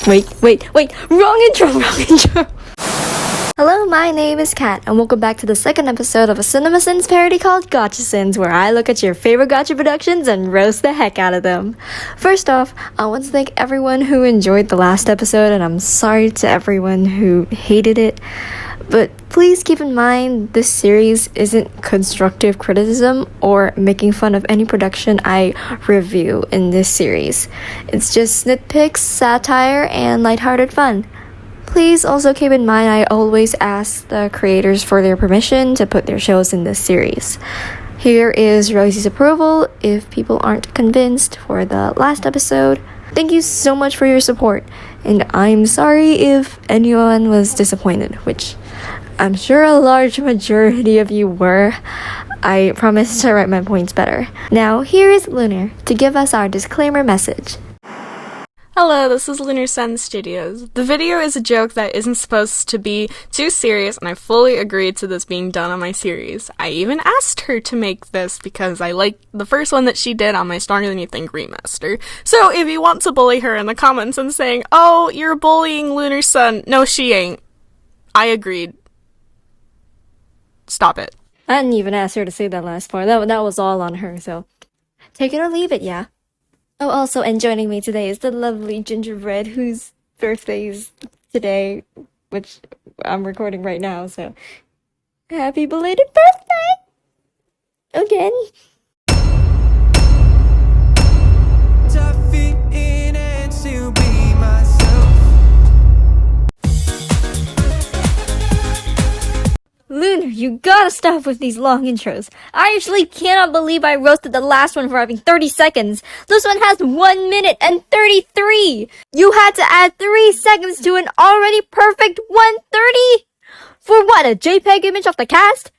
Wait, wrong intro. Hello, my name is Kat, and welcome back to the second episode of a CinemaSins parody called Gotcha Sins, where I look at your favorite gotcha productions and roast the heck out of them. First off, I want to thank everyone who enjoyed the last episode, and I'm sorry to everyone who hated it. But please keep in mind, this series isn't constructive criticism or making fun of any production I review in this series. It's just nitpicks, satire, and lighthearted fun. Please also keep in mind I always ask the creators for their permission to put their shows in this series. Here is Rosie's approval if people aren't convinced for the last episode. Thank you so much for your support, and I'm sorry if anyone was disappointed, which I'm sure a large majority of you were. I promise to write my points better. Now, here is Lunar to give us our disclaimer message. Hello, this is Lunar Sun Studios. The video is a joke that isn't supposed to be too serious, and I fully agreed to this being done on my series. I even asked her to make this because I liked the first one that she did on my Stronger Than You Think remaster. So if you want to bully her in the comments and saying, "Oh, you're bullying Lunar Sun," no, she ain't. I agreed. Stop it. I didn't even ask her to say that last part. That was all on her, so take it or leave it, yeah. Oh, also, and joining me today is the lovely Gingerbread, whose birthday is today, which I'm recording right now, so happy belated birthday! Again. Lunar, you gotta stop with these long intros. I actually cannot believe I roasted the last one for having 30 seconds. This one has 1 minute and 33. You had to add 3 seconds to an already perfect 1:30? For what, a JPEG image of the cast?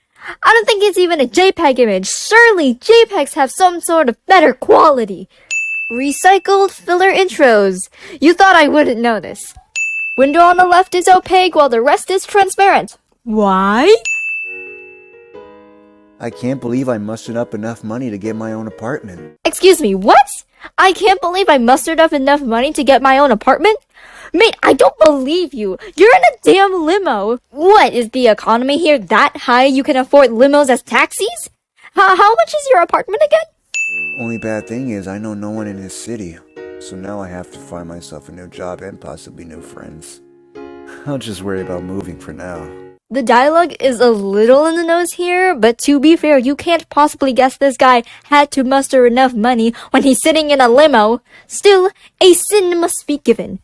I don't think it's even a JPEG image. Surely JPEGs have some sort of better quality. Recycled filler intros. You thought I wouldn't know this. Window on the left is opaque while the rest is transparent. Why? I can't believe I mustered up enough money to get my own apartment. Excuse me, what? I can't believe I mustered up enough money to get my own apartment? Mate, I don't believe you. You're in a damn limo. What, is the economy here that high you can afford limos as taxis? How much is your apartment again? Only bad thing is I know no one in this city, so now I have to find myself a new job and possibly new friends. I'll just worry about moving for now. The dialogue is a little in the nose here, but to be fair, you can't possibly guess this guy had to muster enough money when he's sitting in a limo. Still, a sin must be given.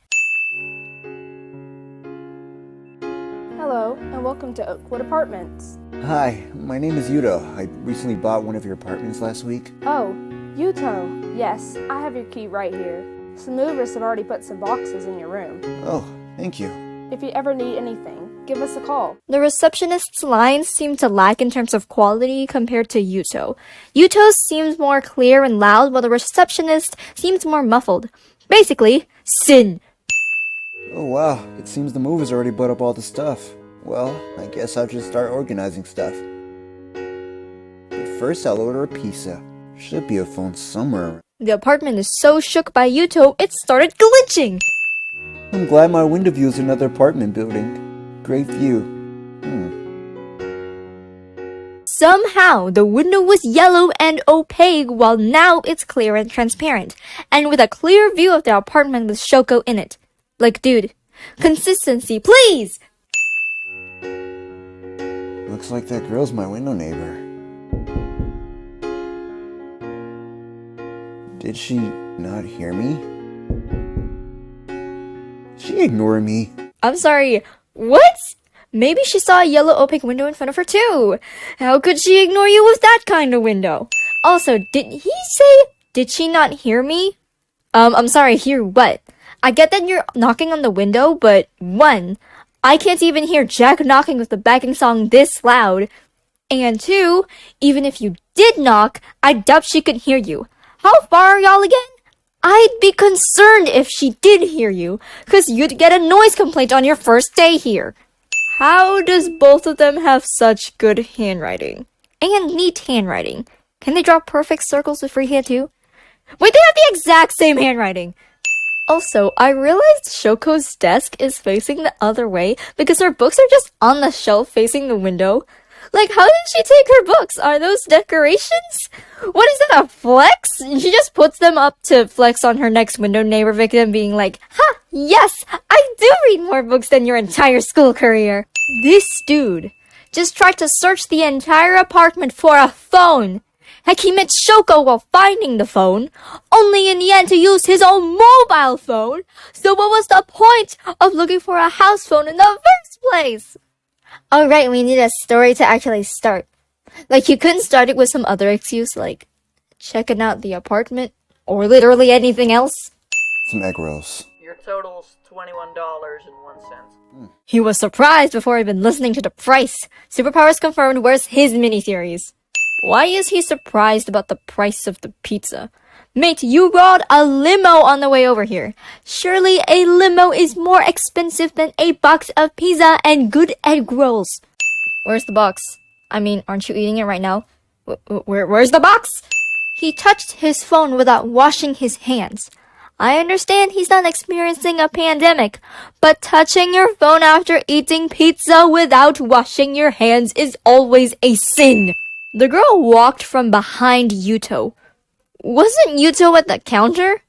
Hello, and welcome to Oakwood Apartments. Hi, my name is Yuto. I recently bought one of your apartments last week. Oh, Yuto. Yes, I have your key right here. Some movers have already put some boxes in your room. Oh, thank you. If you ever need anything, give us a call. The receptionist's lines seem to lack in terms of quality compared to Yuto. Yuto's seems more clear and loud, while the receptionist seems more muffled. Basically, sin. Oh wow, it seems the movers already bought up all the stuff. Well, I guess I'll just start organizing stuff. But first I'll order a pizza. Should be a phone somewhere. The apartment is so shook by Yuto, it started glitching. I'm glad my window view is another apartment building. Great view. Somehow, the window was yellow and opaque, while now it's clear and transparent, and with a clear view of the apartment with Shoko in it. Like, dude, consistency, please! Looks like that girl's my window neighbor. Did she not hear me? She ignored me. I'm sorry, what? Maybe she saw a yellow opaque window in front of her too. How could she ignore you with that kind of window? Also, did she not hear me? I'm sorry, hear what? I get that you're knocking on the window, but 1, I can't even hear Jack knocking with the backing song this loud. And 2, even if you did knock, I doubt she could hear you. How far are y'all again? I'd be concerned if she did hear you, 'cause you'd get a noise complaint on your first day here. How does both of them have such good handwriting? And neat handwriting. Can they draw perfect circles with freehand too? Wait, they have the exact same handwriting. Also, I realized Shoko's desk is facing the other way because her books are just on the shelf facing the window. Like, how did she take her books? Are those decorations? What is that, a flex? She just puts them up to flex on her next window neighbor victim, being like, ha, yes, I do read more books than your entire school career. This dude just tried to search the entire apartment for a phone. Heck, he met Shoko while finding the phone, only in the end to use his own mobile phone. So what was the point of looking for a house phone in the first place? Alright, we need a story to actually start. Like, you couldn't start it with some other excuse, like checking out the apartment, or literally anything else. Some egg rolls. Your total's $21.01. He was surprised before even listening to the price. Superpowers confirmed. Where's his miniseries? Why is he surprised about the price of the pizza? Mate, you rode a limo on the way over here. Surely a limo is more expensive than a box of pizza and good egg rolls. Where's the box? I mean, aren't you eating it right now? Where's the box? He touched his phone without washing his hands. I understand he's not experiencing a pandemic, but touching your phone after eating pizza without washing your hands is always a sin. The girl walked from behind Yuto. Wasn't Yuto at the counter?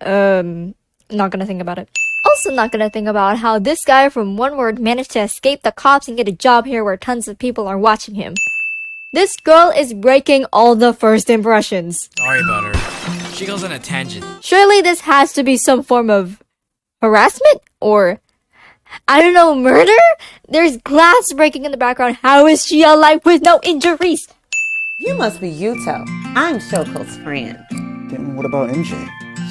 Not gonna think about it. Also not gonna think about how this guy from One Word managed to escape the cops and get a job here where tons of people are watching him. This girl is breaking all the first impressions. Sorry about her. She goes on a tangent. Surely this has to be some form of harassment? Or, I don't know, murder? There's glass breaking in the background. How is she alive with no injuries? You must be Yuto. I'm Shoko's friend. Then what about MJ?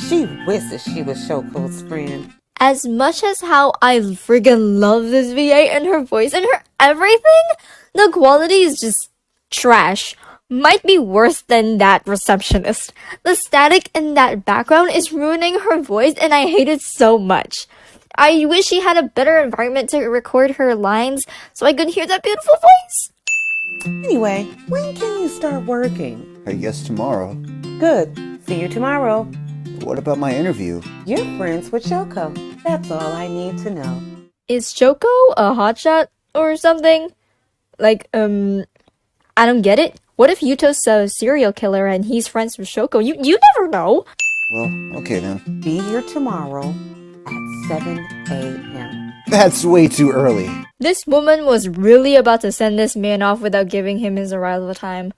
She wishes she was Shoko's friend. As much as how I friggin' love this VA and her voice and her everything, the quality is just trash. Might be worse than that receptionist. The static in that background is ruining her voice and I hate it so much. I wish she had a better environment to record her lines so I could hear that beautiful voice. Anyway, when can you start working? I guess tomorrow. Good. See you tomorrow. What about my interview? You're friends with Shoko. That's all I need to know. Is Choco a hotshot or something? Like, I don't get it. What if Yuto's a serial killer and he's friends with Shoko? You never know. Well, okay then. Be here tomorrow at 7 a.m. That's way too early. This woman was really about to send this man off without giving him his arrival time.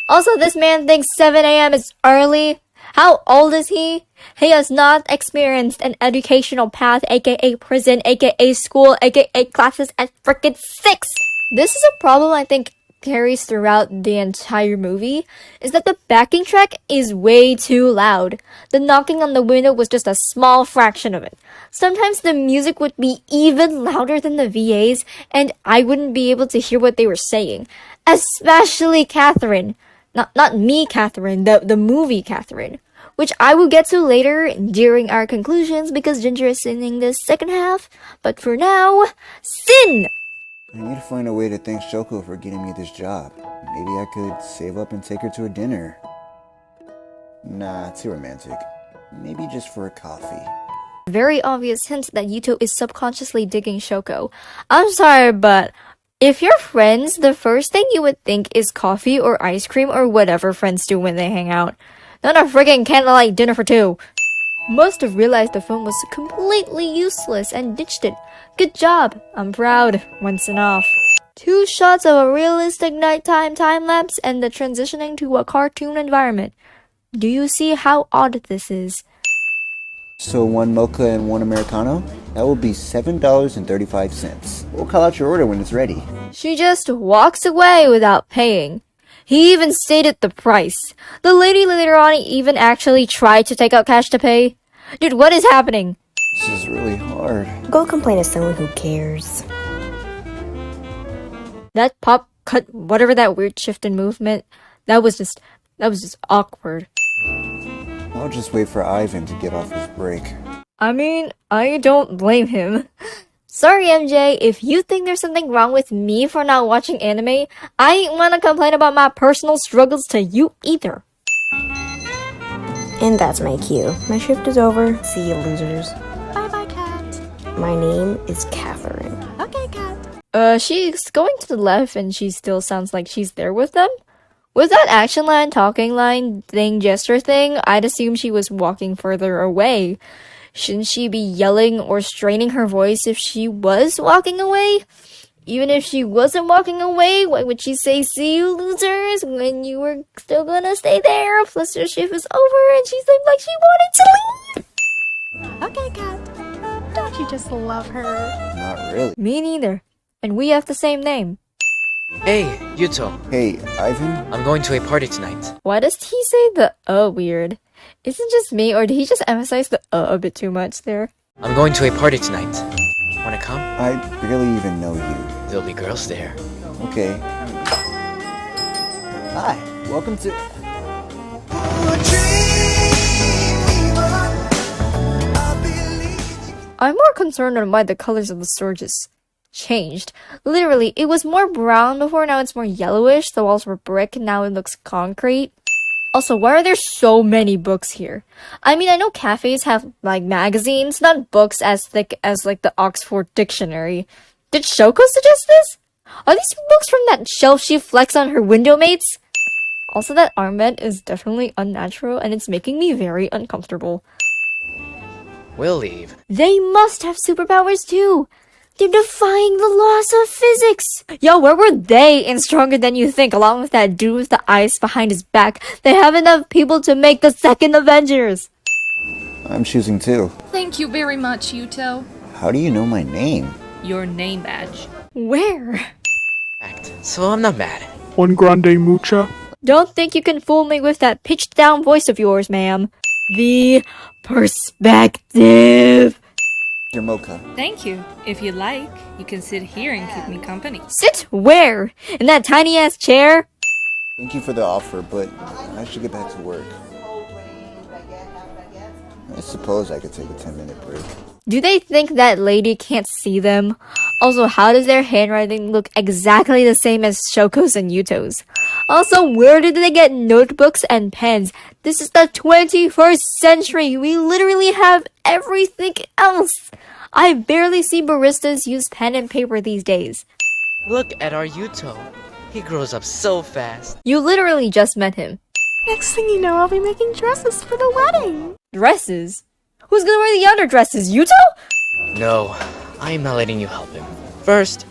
Also, this man thinks 7 a.m. is early. How old is he? He has not experienced an educational path, aka prison, aka school, aka classes at frickin' 6. This is a problem I think carries throughout the entire movie, is that the backing track is way too loud. The knocking on the window was just a small fraction of it. Sometimes the music would be even louder than the VAs, and I wouldn't be able to hear what they were saying. Especially Catherine. Not me, Catherine, the movie Catherine. Which I will get to later during our conclusions because Ginger is singing this second half. But for now, Sin! I need to find a way to thank Shoko for getting me this job. Maybe I could save up and take her to a dinner. Nah, too romantic. Maybe just for a coffee. Very obvious hint that Yuto is subconsciously digging Shoko. I'm sorry, but if you're friends, the first thing you would think is coffee or ice cream or whatever friends do when they hang out. Not a friggin' candlelight dinner for two. Must have realized the phone was completely useless and ditched it. Good job. I'm proud. Once and off. 2 shots of a realistic nighttime time-lapse and the transitioning to a cartoon environment. Do you see how odd this is? So 1 mocha and 1 Americano? That will be $7.35. We'll call out your order when it's ready. She just walks away without paying. He even stated the price. The lady later on even actually tried to take out cash to pay. Dude, what is happening? This is really hard. Go complain to someone who cares. That pop cut, whatever that weird shift in movement, that was just awkward. I'll just wait for Ivan to get off his break. I mean, I don't blame him. Sorry, MJ, if you think there's something wrong with me for not watching anime, I ain't wanna complain about my personal struggles to you either. And that's my cue. My shift is over. See you, losers. Bye-bye, Cat. My name is Catherine. Okay, Cat. She's going to the left and she still sounds like she's there with them. With that action line, talking line, thing, gesture thing, I'd assume she was walking further away. Shouldn't she be yelling or straining her voice if she was walking away? Even if she wasn't walking away, why would she say, "See you, losers," when you were still gonna stay there? Plus her shift is over and she seemed like she wanted to leave. Okay, Cat. Don't you just love her? Not really. Me neither. And we have the same name. Hey, Yuto. Hey, Ivan? I'm going to a party tonight. Why does he say the weird? Is it just me, or did he just emphasize the a bit too much there? I'm going to a party tonight. Wanna come? I barely even know you. There'll be girls there. Okay. Hi, welcome to... I'm more concerned on why the colors of the store just changed. Literally, it was more brown before, now it's more yellowish. The walls were brick, now it looks concrete. Also, why are there so many books here? I mean, I know cafes have, like, magazines, not books as thick as, like, the Oxford Dictionary. Did Shoko suggest this? Are these books from that shelf she flexed on her window mates? Also, that armband is definitely unnatural, and it's making me very uncomfortable. We'll leave. They must have superpowers too! They're defying the laws of physics! Yo, where were they in Stronger Than You Think, along with that dude with the ice behind his back? They have enough people to make the second Avengers! I'm choosing two. Thank you very much, Yuto. How do you know my name? Your name badge. Where? So I'm not mad. One grande mucha. Don't think you can fool me with that pitched down voice of yours, ma'am. The perspective! Your mocha. Thank you. If you like, you can sit here and keep me company. Sit where? In that tiny ass chair? Thank you for the offer, but I should get back to work. I suppose I could take a 10-minute break. Do they think that lady can't see them? Also, how does their handwriting look exactly the same as Shoko's and Yuto's? Also, where did they get notebooks and pens? This is the 21st century. We literally have everything else. I barely see baristas use pen and paper these days. Look at our Yuto. He grows up so fast. You literally just met him. Next thing you know, I'll be making dresses for the wedding. Dresses? Who's gonna wear the underdresses? Yuto? No, I am not letting you help him. First,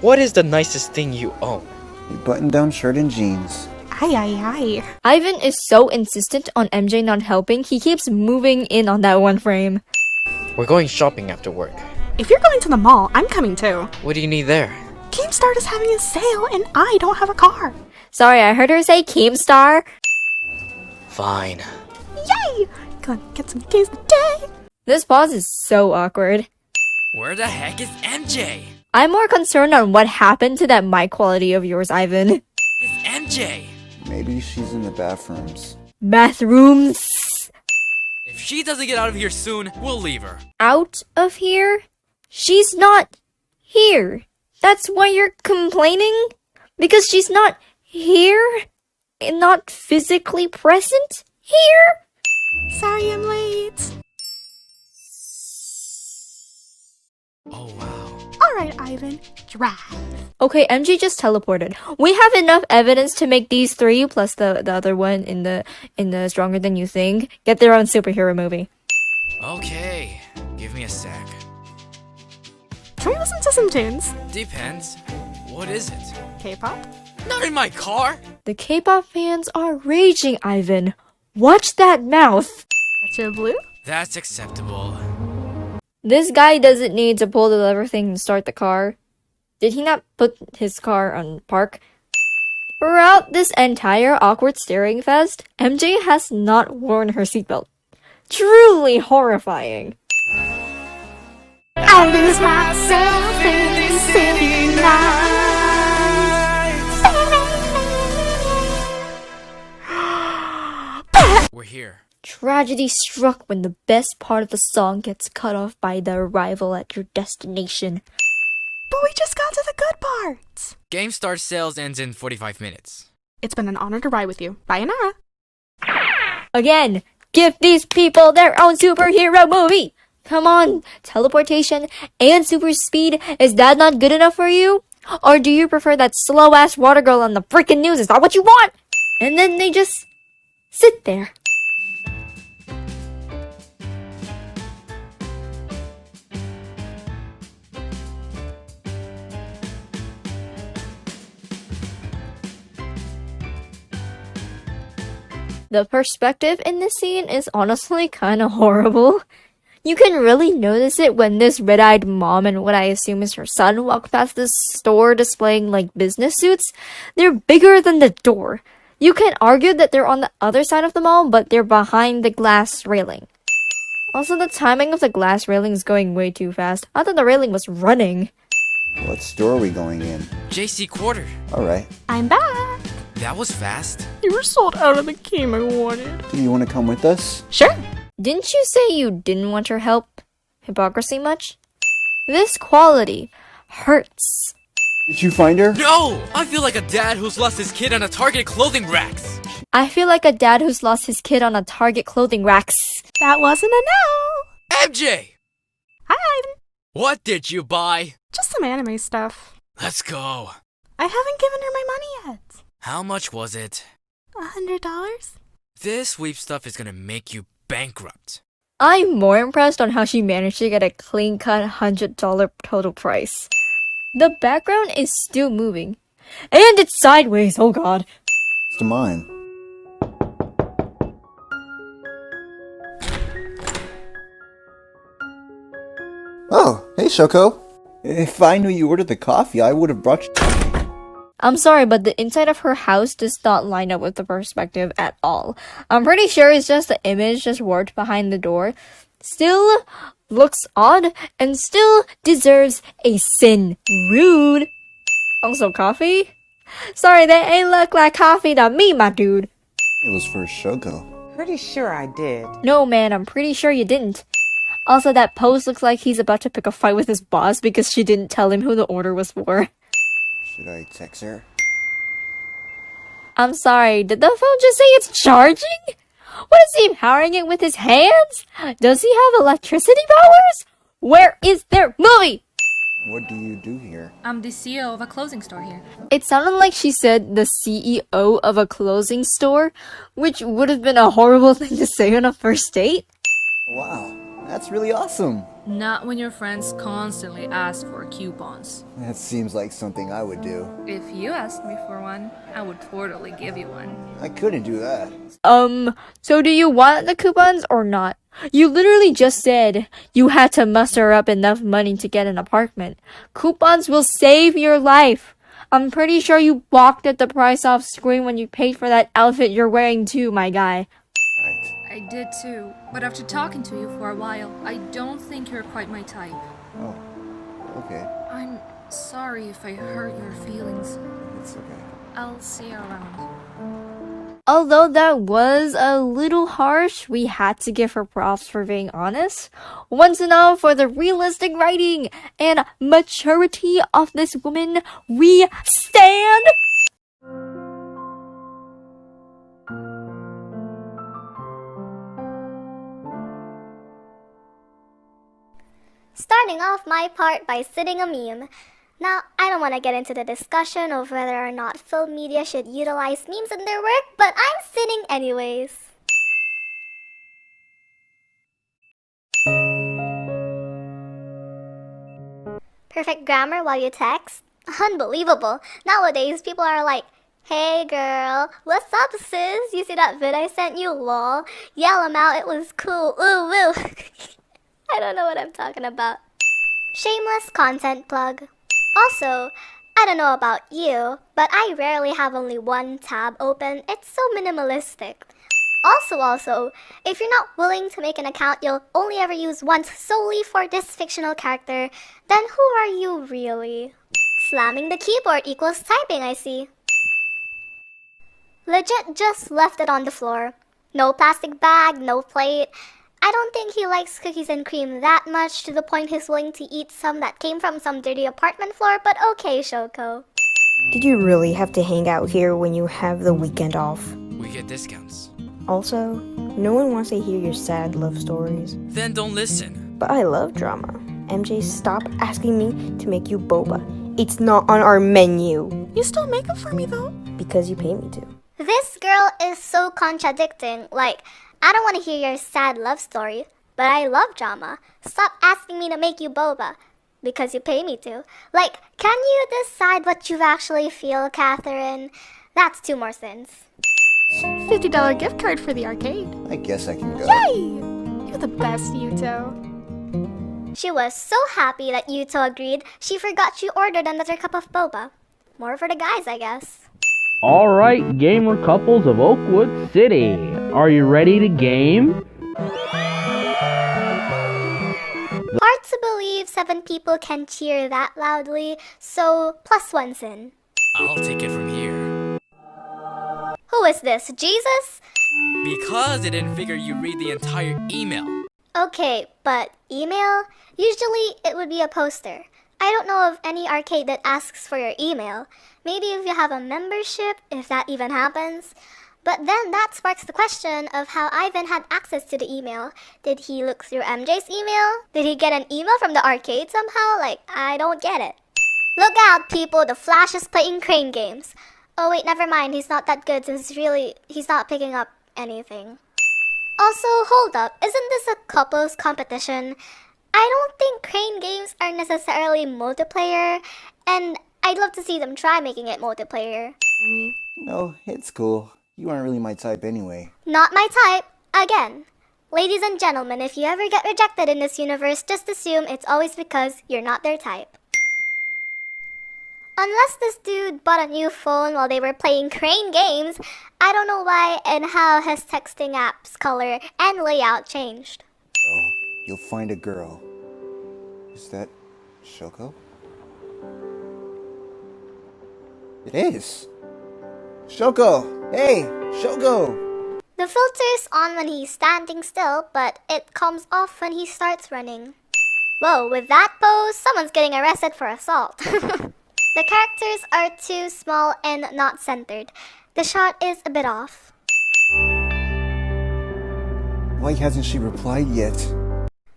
what is the nicest thing you own? A button-down shirt and jeans. Aye. Ivan is so insistent on MJ not helping, he keeps moving in on that one frame. We're going shopping after work. If you're going to the mall, I'm coming too. What do you need there? Keemstar is having a sale and I don't have a car. Sorry, I heard her say Keemstar. Fine. Yay! Gonna get some keys today. This pause is so awkward. Where the heck is MJ? I'm more concerned on what happened to that mic quality of yours, Ivan. It's MJ. Maybe she's in the bathrooms. Bathrooms. If she doesn't get out of here soon, we'll leave her. Out of here? She's not here. That's why you're complaining? Because she's not here? And not physically present here? Sorry I'm late. Oh wow. Alright, Ivan, drive. Okay, MJ just teleported. We have enough evidence to make these three, plus the other one in the Stronger Than You Think, get their own superhero movie. Okay, give me a sec. Can we listen to some tunes? Depends. What is it? K-pop? Not in my car! The K-pop fans are raging, Ivan. Watch that mouth. Gotcha Blue? That's acceptable. This guy doesn't need to pull the lever thing and start the car. Did he not put his car on park? Throughout this entire awkward staring fest, MJ has not worn her seatbelt. Truly horrifying. I lose myself in these city nights. We're here. Tragedy struck when the best part of the song gets cut off by the arrival at your destination. But we just got to the good parts. GameStar sales ends in 45 minutes. It's been an honor to ride with you. Bye, Anara. Again, Give these people their own superhero movie! Come on, teleportation and super speed, is that not good enough for you? Or do you prefer that slow-ass water girl on the freaking news? Is that what you want? And then they just sit there. The perspective in this scene is honestly kinda horrible. You can really notice it when this red-eyed mom and what I assume is her son walk past this store displaying like business suits. They're bigger than the door. You can argue that they're on the other side of the mall, but they're behind the glass railing. Also, the timing of the glass railing is going way too fast. I thought the railing was running. What store are we going in? JC Quarter. Alright. I'm back. That was fast. You were sold out of the game I wanted. Do you want to come with us? Sure. Didn't you say you didn't want her help? Hypocrisy much? This quality hurts. Did you find her? No! I feel like a dad who's lost his kid on a Target clothing racks. I feel like a dad who's lost his kid on a Target clothing racks. That wasn't a no. MJ! Hi. What did you buy? Just some anime stuff. Let's go. I haven't given her my money yet. How much was it? $100? This sweep stuff is gonna make you bankrupt. I'm more impressed on how she managed to get a clean-cut $100 total price. The background is still moving. And it's sideways, oh god. It's to mine. Oh, hey Shoko. If I knew you ordered the coffee, I would have brought you... I'm sorry, but the inside of her house does not line up with the perspective at all. I'm pretty sure it's just the image just warped behind the door. Still looks odd and still deserves a sin. Rude. Also, coffee? Sorry, they ain't look like coffee to me, my dude. It was for Shoko. Pretty sure I did. No, man, I'm pretty sure you didn't. Also, that pose looks like he's about to pick a fight with his boss because she didn't tell him who the order was for. Should I text her? I'm sorry, did the phone just say it's charging? What is he powering it with his hands? Does he have electricity powers? Where is their movie? What do you do here? I'm the CEO of a clothing store here. It sounded like she said the CEO of a clothing store, which would have been a horrible thing to say on a first date. Wow, that's really awesome. Not when your friends constantly ask for coupons. That seems like something I would do. If you asked me for one, I would totally give you one. I couldn't do that. So do you want the coupons or not? You literally just said you had to muster up enough money to get an apartment. Coupons will save your life. I'm pretty sure you balked at the price off screen when you paid for that outfit you're wearing too, my guy. Right. I did too, but after talking to you for a while, I don't think you're quite my type. Oh, okay. I'm sorry if I hurt your feelings. It's okay. I'll see you around. Although that was a little harsh, we had to give her props for being honest. Once and all for the realistic writing and maturity of this woman, we stand! Starting off my part by sitting a meme. Now, I don't want to get into the discussion of whether or not film media should utilize memes in their work, but I'm sitting anyways. Perfect grammar while you text? Unbelievable. Nowadays, people are like, hey girl, what's up sis? You see that vid I sent you, lol? Yell 'em out, it was cool, ooh woo. I don't know what I'm talking about. Shameless content plug. Also, I don't know about you, but I rarely have only one tab open. It's so minimalistic. Also, if you're not willing to make an account you'll only ever use once solely for this fictional character, then who are you really? Slamming the keyboard equals typing, I see. Legit just left it on the floor. No plastic bag, no plate. I don't think he likes cookies and cream that much to the point he's willing to eat some that came from some dirty apartment floor, but okay, Shoko. Did you really have to hang out here when you have the weekend off? We get discounts. Also, no one wants to hear your sad love stories. Then don't listen. But I love drama. MJ, stop asking me to make you boba. It's not on our menu. You still make it for me though. Because you pay me to. This girl is so contradicting. Like, I don't want to hear your sad love story, but I love drama. Stop asking me to make you boba because you pay me to. Like, can you decide what you actually feel, Catherine? That's 2 more sins. $50 gift card for the arcade. I guess I can go. Yay! You're the best, Yuto. She was so happy that Yuto agreed, she forgot she ordered another cup of boba. More for the guys, I guess. Alright, gamer couples of Oakwood City. Are you ready to game? Hard to believe 7 people can cheer that loudly, so +1 sin. I'll take it from here. Who is this, Jesus? Because I didn't figure you'd read the entire email. Okay, but email? Usually it would be a poster. I don't know of any arcade that asks for your email. Maybe if you have a membership, if that even happens. But then that sparks the question of how Ivan had access to the email. Did he look through MJ's email? Did he get an email from the arcade somehow? Like, I don't get it. Look out, people, the Flash is playing crane games. Oh wait, never mind, he's not that good since he's not picking up anything. Also, hold up, isn't this a couples competition? I don't think crane games are necessarily multiplayer, and I'd love to see them try making it multiplayer. No, it's cool. You aren't really my type anyway. Not my type, again. Ladies and gentlemen, if you ever get rejected in this universe, just assume it's always because you're not their type. Unless this dude bought a new phone while they were playing crane games, I don't know why and how his texting app's color and layout changed. So, you'll find a girl. Is that Shoko? It is. Shoko! Hey! Shoko! The filter's on when he's standing still, but it comes off when he starts running. Whoa, with that pose, someone's getting arrested for assault. The characters are too small and not centered. The shot is a bit off. Why hasn't she replied yet?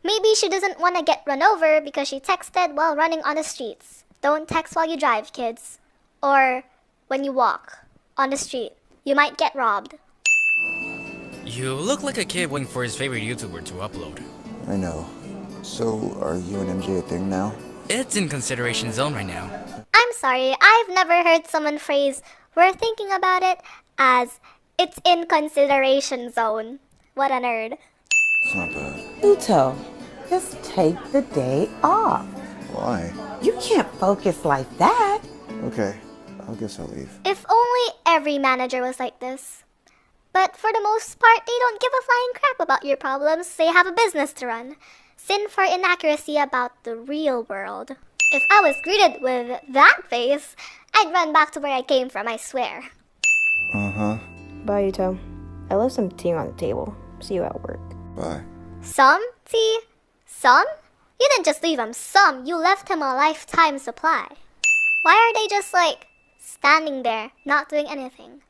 Maybe she doesn't want to get run over because she texted while running on the streets. Don't text while you drive, kids. Or when you walk on the street. You might get robbed. You look like a kid waiting for his favorite YouTuber to upload. I know. So, are you and MJ a thing now? It's in consideration zone right now. I'm sorry, I've never heard someone phrase, "we're thinking about it," as, "it's in consideration zone." What a nerd. It's not bad. Yuto, just take the day off. Why? You can't focus like that. Okay, I guess I'll leave. If only every manager was like this. But for the most part, they don't give a flying crap about your problems. They have a business to run. Sin for inaccuracy about the real world. If I was greeted with that face, I'd run back to where I came from, I swear. Uh-huh. Bye, Yuto. I left some tea on the table. See you at work. Bye. Some tea? Some? You didn't just leave him some, you left him a lifetime supply. Why are they just standing there, not doing anything?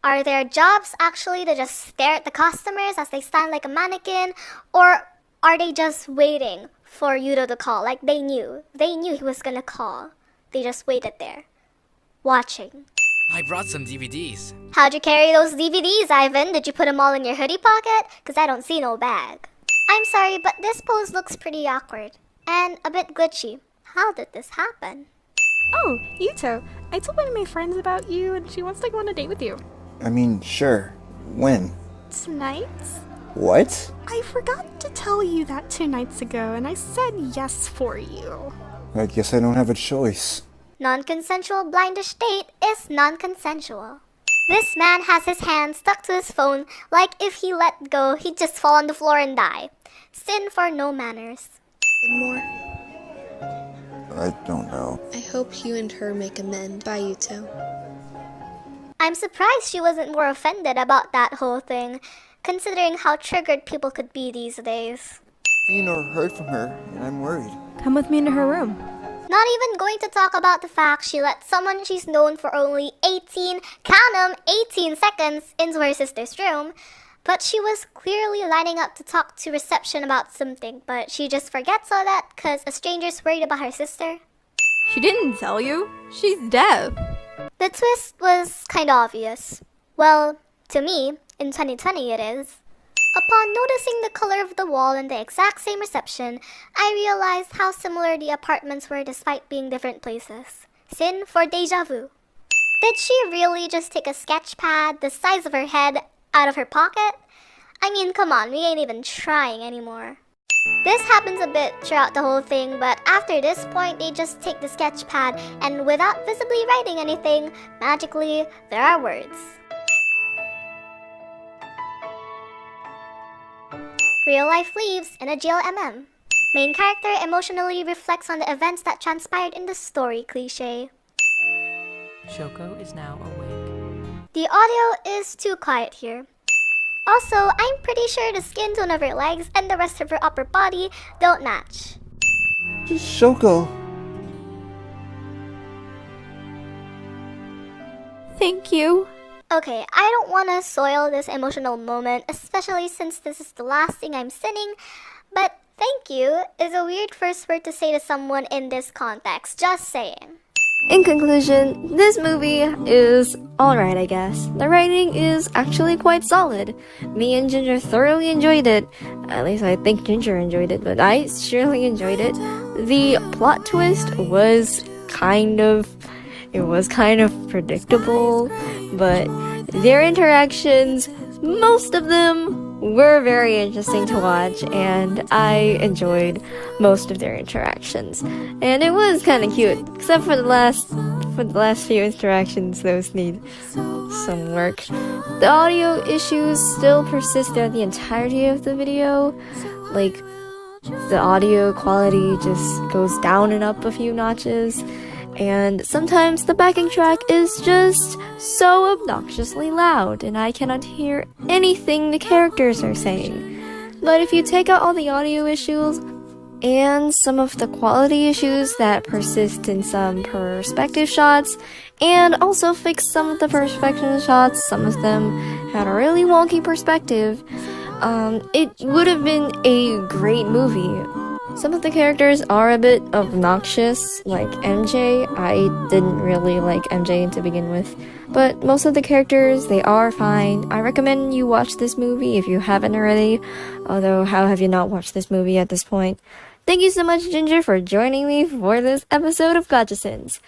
Are their jobs actually to just stare at the customers as they stand like a mannequin? Or are they just waiting for Yuto to call? Like they knew he was gonna call. They just waited there, watching. I brought some DVDs. How'd you carry those DVDs, Ivan? Did you put them all in your hoodie pocket? 'Cause I don't see no bag. I'm sorry, but this pose looks pretty awkward. And a bit glitchy. How did this happen? Oh, Yuto, I told one of my friends about you and she wants to go on a date with you. I mean, sure. When? Tonight? What? I forgot to tell you that 2 nights ago and I said yes for you. I guess I don't have a choice. Non-consensual blindish date is non-consensual. This man has his hand stuck to his phone like if he let go, he'd just fall on the floor and die. Sin for no manners. More. I don't know. I hope you and her make amends. Bye, Yuto. I'm surprised she wasn't more offended about that whole thing, considering how triggered people could be these days. Seen or heard from her, and I'm worried. Come with me into her room. Not even going to talk about the fact she let someone she's known for only 18 seconds into her sister's room. But she was clearly lining up to talk to reception about something, but she just forgets all that because a stranger's worried about her sister. She didn't tell you? She's deaf. The twist was kinda obvious. Well, to me, in 2020 it is. Upon noticing the color of the wall in the exact same reception, I realized how similar the apartments were despite being different places. Sin for deja vu. Did she really just take a sketch pad the size of her head out of her pocket? I mean, come on, we ain't even trying anymore. This happens a bit throughout the whole thing, but after this point, they just take the sketch pad and without visibly writing anything, magically, there are words. Real life leaves in a jail MM. Main character emotionally reflects on the events that transpired in the story cliché. Shoko is now awake. The audio is too quiet here. Also, I'm pretty sure the skin tone of her legs and the rest of her upper body don't match. Shoko. Thank you. Okay, I don't want to soil this emotional moment, especially since this is the last thing I'm singing, but thank you is a weird first word to say to someone in this context, just saying. In conclusion, this movie is alright, I guess. The writing is actually quite solid. Me and Ginger thoroughly enjoyed it. At least I think Ginger enjoyed it, but I surely enjoyed it. The plot twist was kind of predictable, but their interactions, most of them were very interesting to watch, and I enjoyed most of their interactions. And it was kind of cute, except for the last few interactions. Those need some work. The audio issues still persist throughout the entirety of the video. Like, the audio quality just goes down and up a few notches. And sometimes the backing track is just so obnoxiously loud and I cannot hear anything the characters are saying. But if you take out all the audio issues and some of the quality issues that persist in some perspective shots, and also fix some of the perspective shots, some of them had a really wonky perspective, it would have been a great movie. Some of the characters are a bit obnoxious, like MJ. I didn't really like MJ to begin with, but most of the characters, they are fine. I recommend you watch this movie if you haven't already, although how have you not watched this movie at this point? Thank you so much, Ginger, for joining me for this episode of Gotcha Sins.